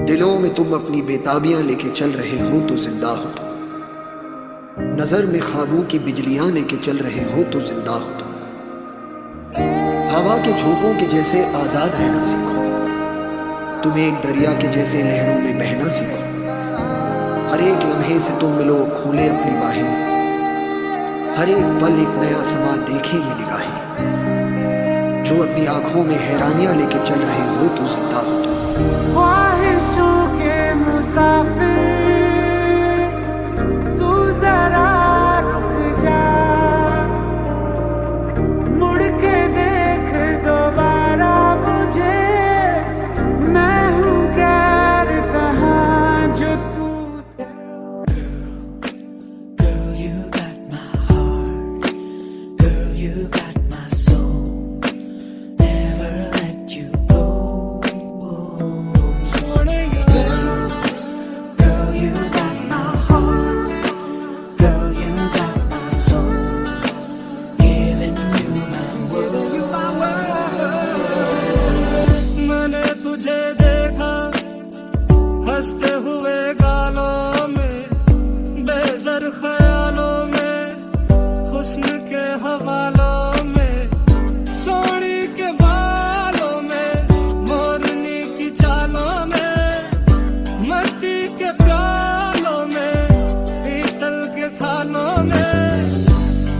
दिलों में तुम अपनी बेताबियां लेके चल रहे हो तो जिंदा हो तुम। नजर में ख्वाबों की बिजलियां लेके चल रहे हो तो जिंदा हो तुम। हवा के झोंकों के जैसे आजाद रहना सीखो। तुम एक दरिया के जैसे लहरों में बहना सीखो। हर एक लम्हे से तुम मिलो खोले अपनी बाहें। हर एक पल एक नया समा देखे ये निगाहें। जो अपनी आंखों में हैरानियां लेके चल रहे हो तो जिंदा हो तुम। ख्वाहिशों के मुसाफिर तू जरा रुक जा, मुड़ के देख दोबारा मुझे। मैं हूँ गैर कहाँ जो तू। Girl, you got my heart. Girl, you got my soul. Never let you go. Girl, you got my heart. Girl, you got my soul. Giving you my world. मैंने तुझे देखा हंसते हुए गालों में, बेज़र ख्यालों में, हुस्न के हवालों में, सोनी के बालों में, मोरनी की चालों में, मट्टी के प्यालों में, पीतल के थानों में।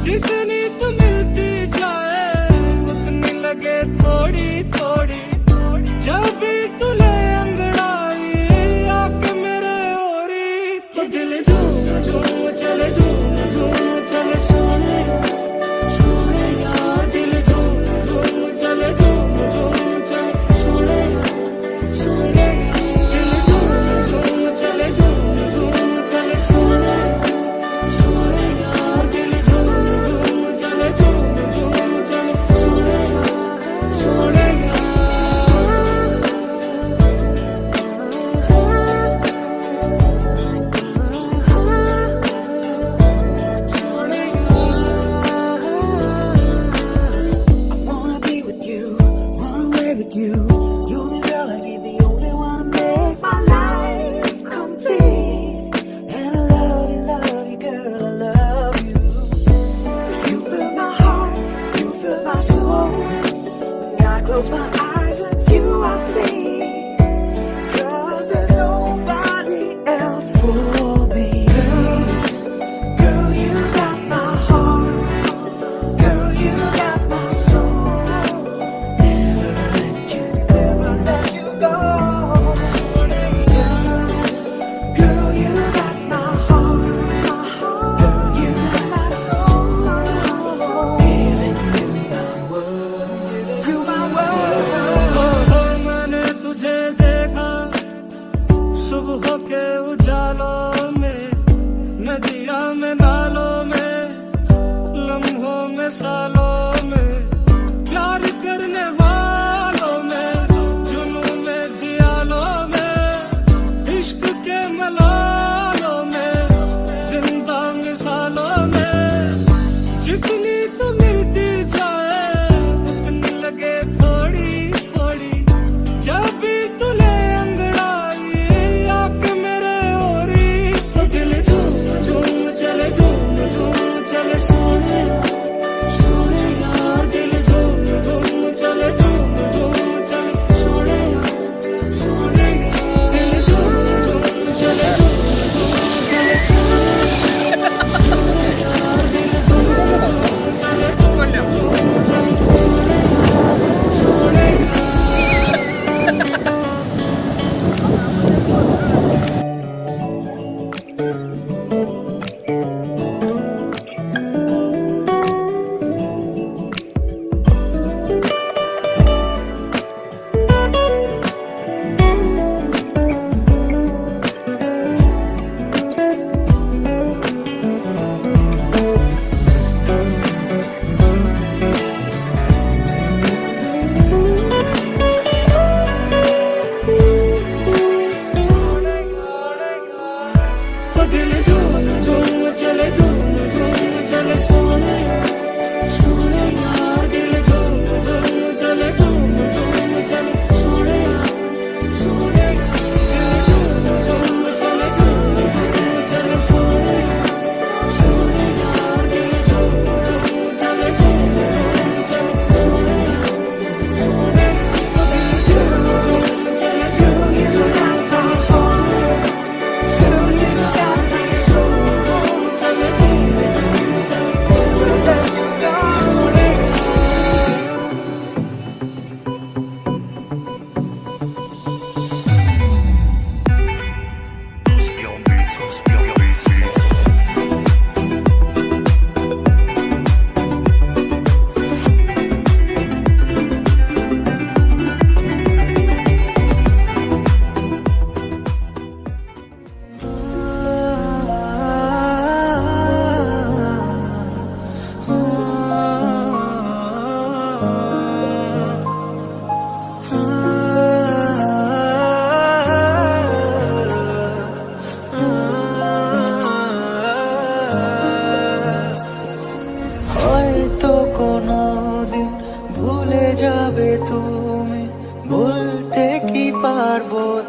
जितनी तू मिलती जाए उतनी लगे थोड़ी थोड़ी। जब भी तू ले अंगड़ाई आके मेरे ओरी, तो दिल झूम झूम चले, झूम झूम चले। सोने सोने यार, दिल झूम झूम चले, झूम झूम चले। सोने सोने दिल झूम झूम चले, झूम झूम चले। सोने सोने यार, दिल झूम झूम चले, झूम झूम चले। सोने सोने with you, you're the girl I need, the only one to make my life complete. And I love you, girl, I love you. You fill my heart, you fill my soul. When I close my eyes, it's you I see. 'Cause there's nobody else for me. Girl, you got my heart. Girl, you got my soul. सुबह के उजालों में, नदिया में, नालों में, लम्हों में, सालों में, प्यार करने वालों में, जुनून में, जियालों में, इश्क के मलालों में, जिंदा मिसालों में। जितनी तो मिलती जाए उतनी लगे थोड़ी थोड़ी। जब भी तू ले अंगड़ाई आके मेरे ओरी, तो दिल झूम झूम चले, झूम झूम चले। सोने सोने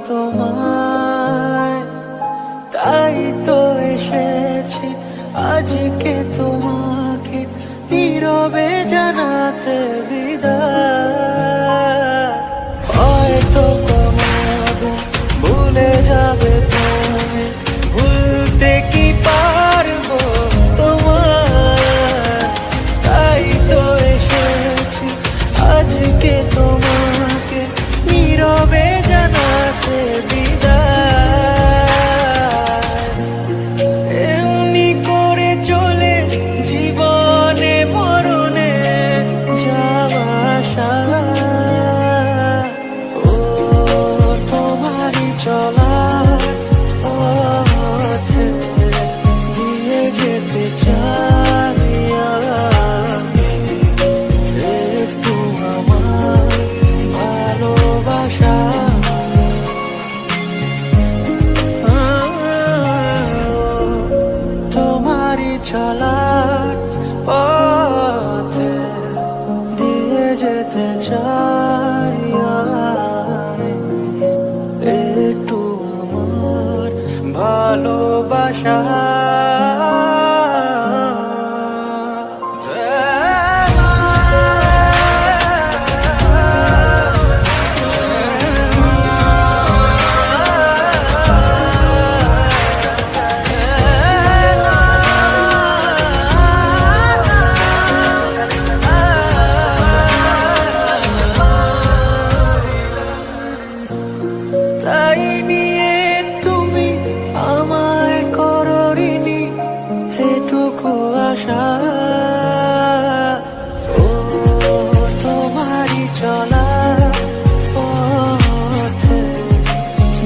তোমায়, তাই তো এসেছি আজকে তোমাকে নীরবে জানাতে বিদায়। হয়তো কোনোদিন ভুলে যাবে তুমি, ভুলতে কি পারবো তোমায়, তাই তো এসেছি আজকে তোমাকে নীরবে জানাতে বিদায়। এমনি করে চলে জীবনে মরণে যাওয়া আসা, ও তোমারই চলার পথে দিয়ে যেতে চাই আমি, একটু আমার ভালোবাসা। তোমারই চলার পথে দিয়ে যেতে চাই আমি, একটু আমার ভালোবাসা। তাই নিয়ে তুমি আমায় করো ঋণী, এটুকু আশা। ও তোমারই চলা পথে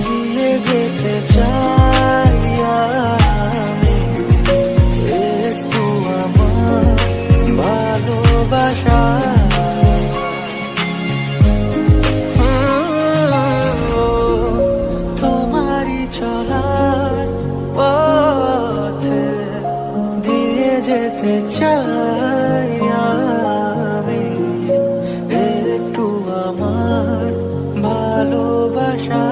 দিয়ে যেতে চাই আমি, একটু আমার ভালোবাসা। তোমারই চলার পথে দিয়ে যেতে চাই আমি, একটু আমার ভালোবাসা।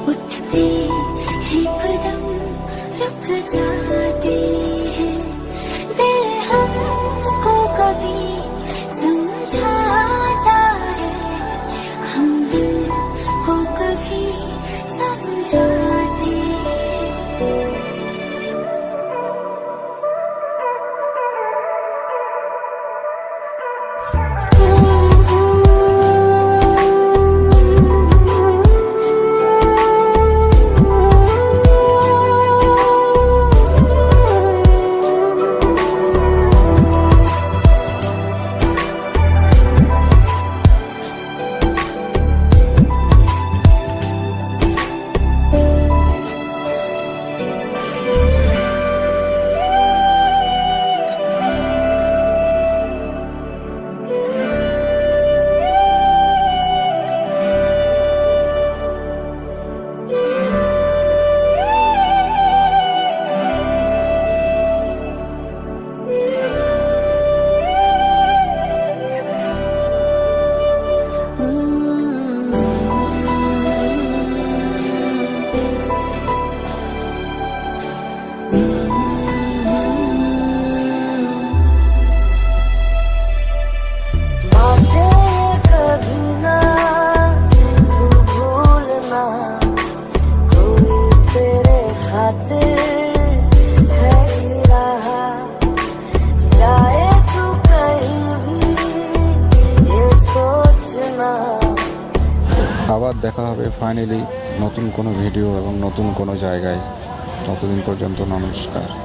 उठते हैं कदम रुक जाते हैं, दिल हमको कभी समझाता है, हम दिल को कभी समझाते हैं। है रहा जाए तू कहीं भी আবার দেখা হবে ফাইনালি নতুন কোনো ভিডিও এবং নতুন কোনো জায়গায়। ততদিন পর্যন্ত নমস্কার।